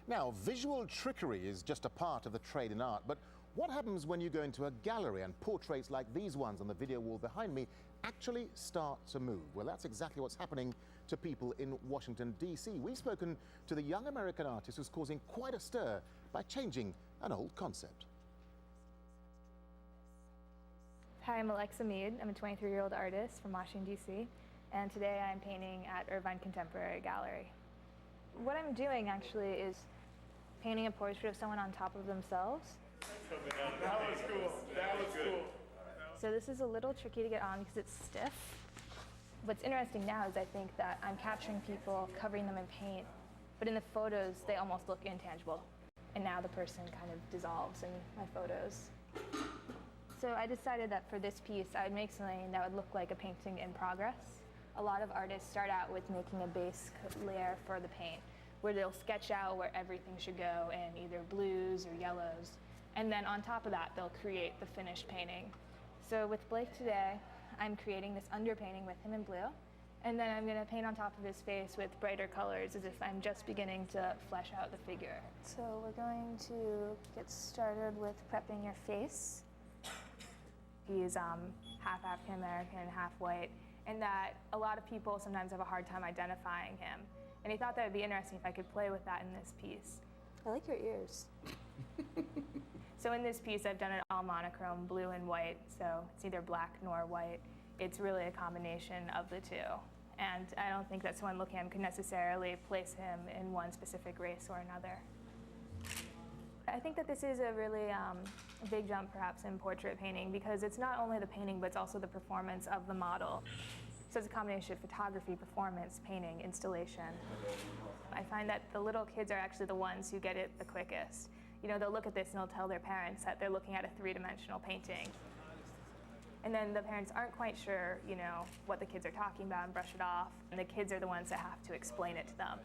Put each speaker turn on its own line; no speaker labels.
Now, visual trickery is just a part of the trade in art, but what happens when you go into a gallery and portraits like these ones on the video wall behind me actually start to move? Well, that's exactly what's happening to people in Washington, D.C. We've spoken to the young American artist who's causing quite a stir by changing an old concept.
Hi, I'm Alexa Meade. I'm a 23-year-old artist from Washington, D.C., and today I'm painting at Irvine Contemporary Gallery. What I'm doing actually is painting a portrait of someone on top of themselves.
That was cool. That was cool.
So this is a little tricky to get on because it's stiff. What's interesting now is I think that I'm capturing people, covering them in paint, but in the photos they almost look intangible. And now the person kind of dissolves in my photos. So I decided that for this piece I'd make something that would look like a painting in progress. A lot of artists start out with making a base layer for the paint, where they'll sketch out where everything should go in either blues or yellows. And then on top of that, they'll create the finished painting. So with Blake today, I'm creating this underpainting with him in blue. And then I'm going to paint on top of his face with brighter colors as if I'm just beginning to flesh out the figure. So we're going to get started with prepping your face. He's half African American, half white, and that a lot of people sometimes have a hard time identifying him. And he thought that would be interesting if I could play with that in this piece.
I like your ears.
So in this piece, I've done it all monochrome, blue and white, so it's neither black nor white. It's really a combination of the two. And I don't think that someone looking at him could necessarily place him in one specific race or another. I think that this is a really big jump, perhaps, in portrait painting, because it's not only the painting, but it's also the performance of the model. So it's a combination of photography, performance, painting, installation. I find that the little kids are actually the ones who get it the quickest. You know, they'll look at this and they'll tell their parents that they're looking at a three-dimensional painting. And then the parents aren't quite sure, you know, what the kids are talking about and brush it off. And the kids are the ones that have to explain it to them.